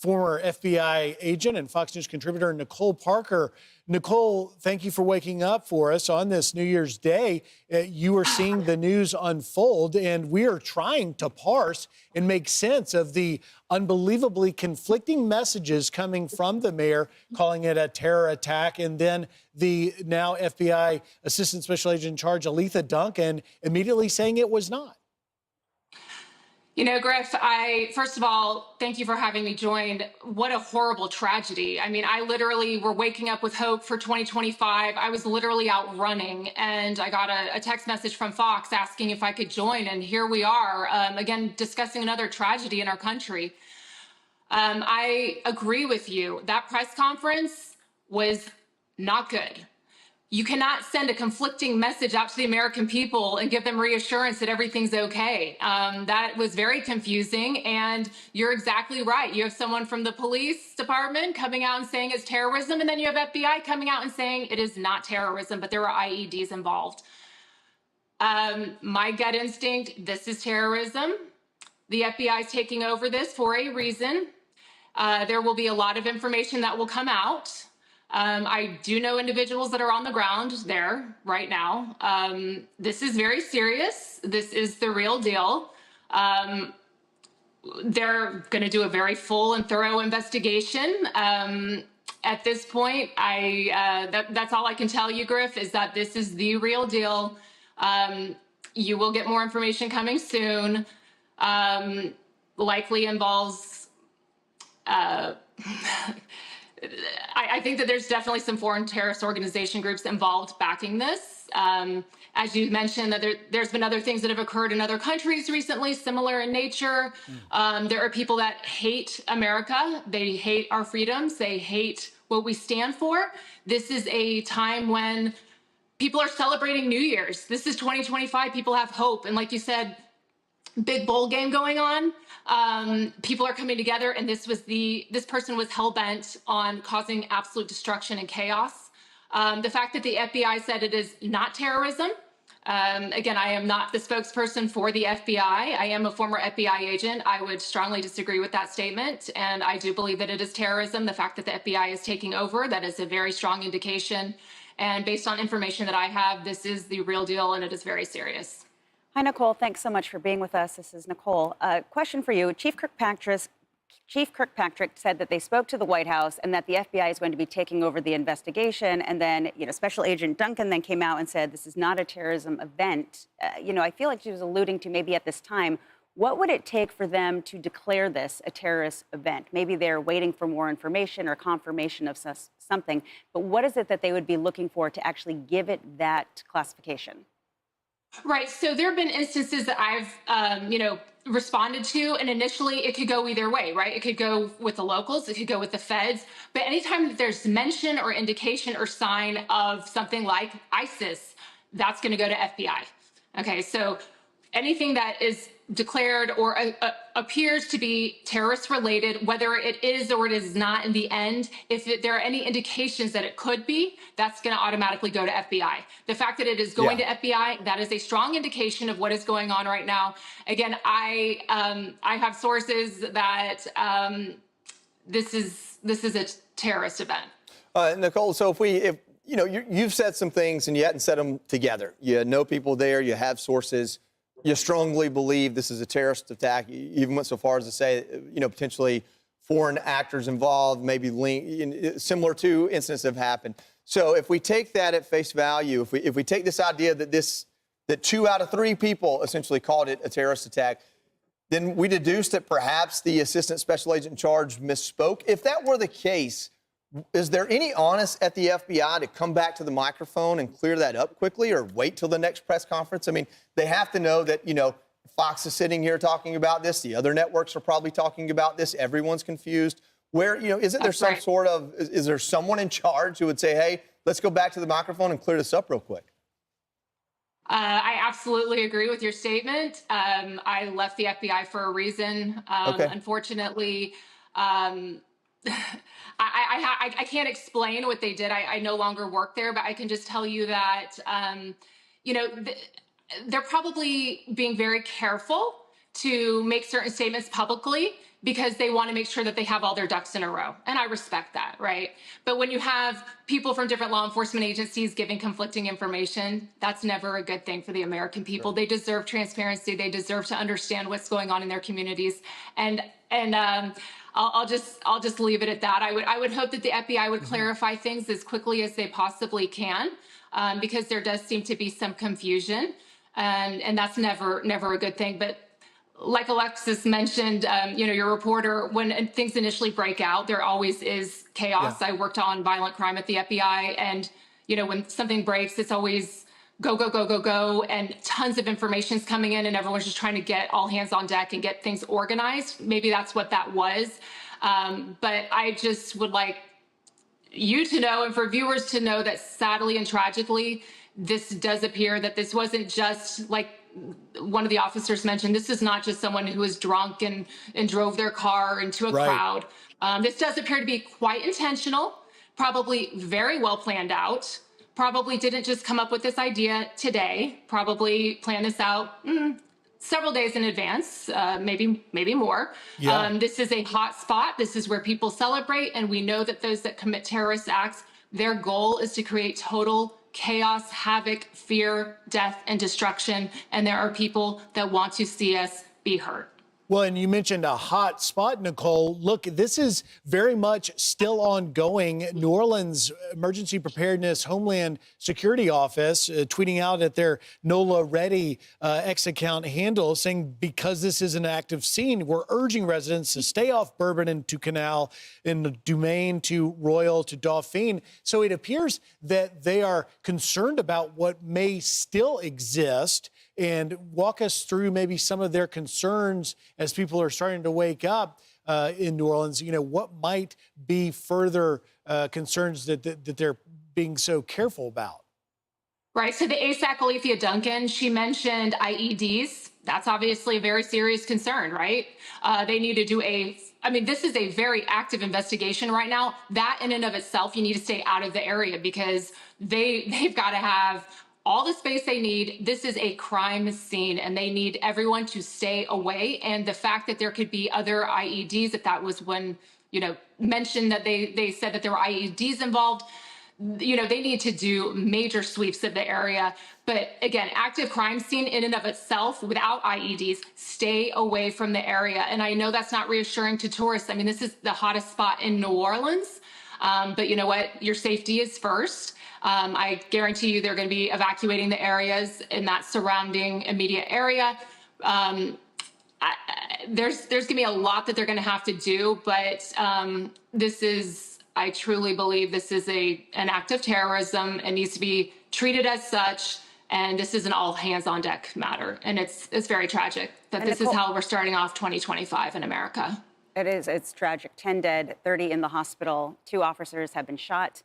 former FBI agent and Fox News contributor Nicole Parker. Nicole, thank you for waking up for us on this New Year's Day. You are seeing the news unfold, and we are trying to parse and make sense of the unbelievably conflicting messages coming from the mayor, calling it a terror attack, and then the now FBI Assistant Special Agent in Charge, Aletha Duncan, immediately saying it was not. You know, Griff, first of all, thank you for having me join. What a horrible tragedy. I mean, I literally were waking up with hope for 2025. I was literally out running, and I got a text message from Fox asking if I could join. And here we are, again, discussing another tragedy in our country. I agree with you. That press conference was not good. You cannot send a conflicting message out to the American people and give them reassurance that everything's okay. That was very confusing, and you're exactly right. You have someone from the police department coming out and saying it's terrorism, and then you have FBI coming out and saying it is not terrorism, but there are IEDs involved. My gut instinct, this is terrorism. The FBI is taking over this for a reason. There will be a lot of information that will come out. I do know individuals that are on the ground there right now. This is very serious. This is the real deal. They're going to do a very full and thorough investigation. At this point, that's all I can tell you, Griff, is that this is the real deal. You will get more information coming soon. Likely involves I think that there's definitely some foreign terrorist organization groups involved backing this. As you mentioned, that there's been other things that have occurred in other countries recently, similar in nature. There are people that hate America. They hate our freedoms. They hate what we stand for. This is a time when people are celebrating New Year's. This is 2025. People have hope. And like you said, big bowl game going on. People are coming together, and this person was hell-bent on causing absolute destruction and chaos. The fact that the FBI said it is not terrorism. Again, I am not the spokesperson for the FBI. I am a former FBI agent. I would strongly disagree with that statement, and I do believe that it is terrorism. The fact that the FBI is taking over, that is a very strong indication. And based on information that I have, this is the real deal, and it is very serious. Hi, Nicole. Thanks so much for being with us. This is Nicole. Question for you. Chief Kirkpatrick said that they spoke to the White House and that the FBI is going to be taking over the investigation. And then, Special Agent Duncan then came out and said this is not a terrorism event. I feel like she was alluding to maybe at this time, what would it take for them to declare this a terrorist event? Maybe they're waiting for more information or confirmation of something. But what is it that they would be looking for to actually give it that classification? Right. So there have been instances that I've, responded to, and initially it could go either way, right? It could go with the locals, it could go with the feds. But anytime that there's mention or indication or sign of something like ISIS, that's going to go to FBI. Okay. So anything that is declared or appears to be terrorist related, whether it is or it is not in the end, if there are any indications that it could be, that's going to automatically go to FBI. The fact that it is going to FBI, that is a strong indication of what is going on right now. Again, I have sources that this is a terrorist event. Nicole, so if you've said some things and you hadn't said them together. You know people there, you have sources. You strongly believe this is a terrorist attack. You even went so far as to say, potentially foreign actors involved, maybe similar to incidents that have happened. So if we take that at face value, if we take this idea that 2 out of 3 people essentially called it a terrorist attack, then we deduce that perhaps the Assistant Special Agent in Charge misspoke. If that were the case, is there any onus at the FBI to come back to the microphone and clear that up quickly, or wait till the next press conference? I mean, they have to know that, Fox is sitting here talking about this. The other networks are probably talking about this. Everyone's confused. Isn't there some sort of, is there someone in charge who would say, hey, let's go back to the microphone and clear this up real quick? I absolutely agree with your statement. I left the FBI for a reason. Unfortunately, I can't explain what they did. I no longer work there, but I can just tell you that, they're probably being very careful to make certain statements publicly because they want to make sure that they have all their ducks in a row. And I respect that, right? But when you have people from different law enforcement agencies giving conflicting information, that's never a good thing for the American people. Sure. They deserve transparency. They deserve to understand what's going on in their communities. And I'll just leave it at that. I would hope that the FBI would clarify things as quickly as they possibly can, because there does seem to be some confusion, and that's never a good thing. But like Alexis mentioned, your reporter, when things initially break out, there always is chaos. Yeah. I worked on violent crime at the FBI, and when something breaks, it's always go, go, go, go, go, and tons of information is coming in, and everyone's just trying to get all hands on deck and get things organized. Maybe that's what that was. But I just would like you to know, and for viewers to know, that sadly and tragically, this does appear that this wasn't just, like one of the officers mentioned, this is not just someone who was drunk and drove their car into a crowd. This does appear to be quite intentional, probably very well planned out. Probably didn't just come up with this idea today, probably planned this out several days in advance, maybe more. Yeah. This is a hot spot. This is where people celebrate. And we know that those that commit terrorist acts, their goal is to create total chaos, havoc, fear, death, and destruction. And there are people that want to see us be hurt. Well, and you mentioned a hot spot, Nicole. Look, this is very much still ongoing. New Orleans Emergency Preparedness Homeland Security Office tweeting out at their NOLA Ready X account handle saying, because this is an active scene, we're urging residents to stay off Bourbon and to Canal, and Dumaine to Royal to Dauphine. So it appears that they are concerned about what may still exist. And walk us through maybe some of their concerns as people are starting to wake up in New Orleans. What might be further concerns that they're being so careful about? Right. So the ASAC Alethea Duncan, she mentioned IEDs. That's obviously a very serious concern, right? They need to do this is a very active investigation right now. That in and of itself, you need to stay out of the area because they've got to have all the space they need. This is a crime scene, and they need everyone to stay away. And the fact that there could be other IEDs, if that was when, mentioned that they said that there were IEDs involved, they need to do major sweeps of the area. But again, active crime scene in and of itself, without IEDs, stay away from the area. And I know that's not reassuring to tourists. This is the hottest spot in New Orleans. But you know what? Your safety is first. I guarantee you they're going to be evacuating the areas in that surrounding immediate area. There's going to be a lot that they're going to have to do, but I truly believe this is an act of terrorism and needs to be treated as such. And this is an all hands on deck matter. And it's very tragic that this is how we're starting off 2025 in America. It is. It's tragic. 10 dead, 30 in the hospital. 2 officers have been shot.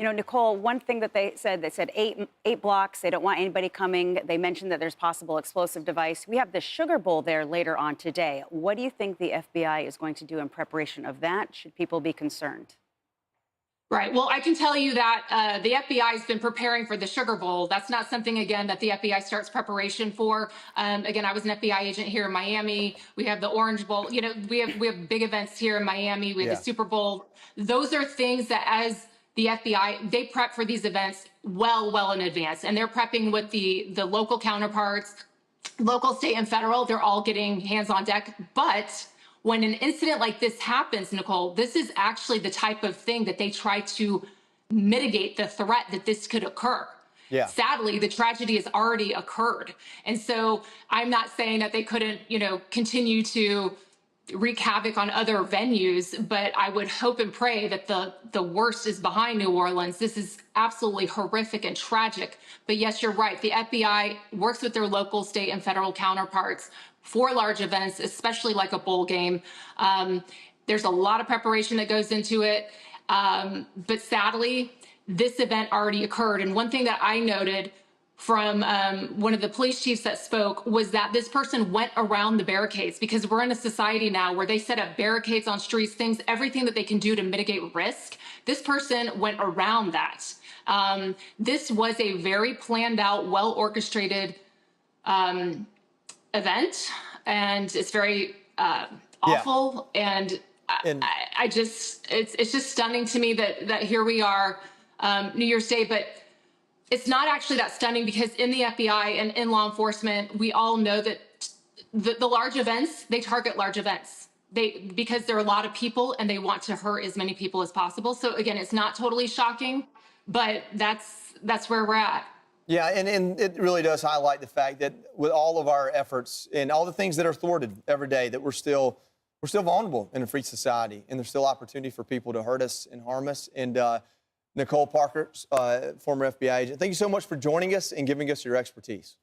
Nicole, one thing that they said 8 blocks. They don't want anybody coming. They mentioned that there's possible explosive device. We have the Sugar Bowl there later on today. What do you think the FBI is going to do in preparation of that? Should people be concerned? Right. Well, I can tell you that the FBI has been preparing for the Sugar Bowl. That's not something, again, that the FBI starts preparation for. Again, I was an FBI agent here in Miami. We have the Orange Bowl. We have big events here in Miami. We have the Super Bowl. Those are things that, as the FBI, they prep for these events well in advance. And they're prepping with the local counterparts, local, state, and federal. They're all getting hands on deck. But when an incident like this happens, Nicole, this is actually the type of thing that they try to mitigate the threat that this could occur. Yeah. Sadly, the tragedy has already occurred. And so I'm not saying that they couldn't, continue to wreak havoc on other venues, but I would hope and pray that the worst is behind New Orleans. This is absolutely horrific and tragic. But yes, you're right. The FBI works with their local, state, and federal counterparts for large events, especially like a bowl game. There's a lot of preparation that goes into it. But sadly, this event already occurred. And one thing that I noted from one of the police chiefs that spoke was that this person went around the barricades, because we're in a society now where they set up barricades on streets, everything that they can do to mitigate risk. This person went around that. This was a very planned out, well orchestrated event, and it's very awful. And And- I just, it's just stunning to me that here we are, New Year's Day, but it's not actually that stunning because in the FBI and in law enforcement, we all know that the large events, they target large events. Because there are a lot of people and they want to hurt as many people as possible. So again, it's not totally shocking, but that's where we're at. Yeah, and it really does highlight the fact that with all of our efforts and all the things that are thwarted every day, that we're still vulnerable in a free society, and there's still opportunity for people to hurt us and harm us. And Nicole Parker, former FBI agent, thank you so much for joining us and giving us your expertise.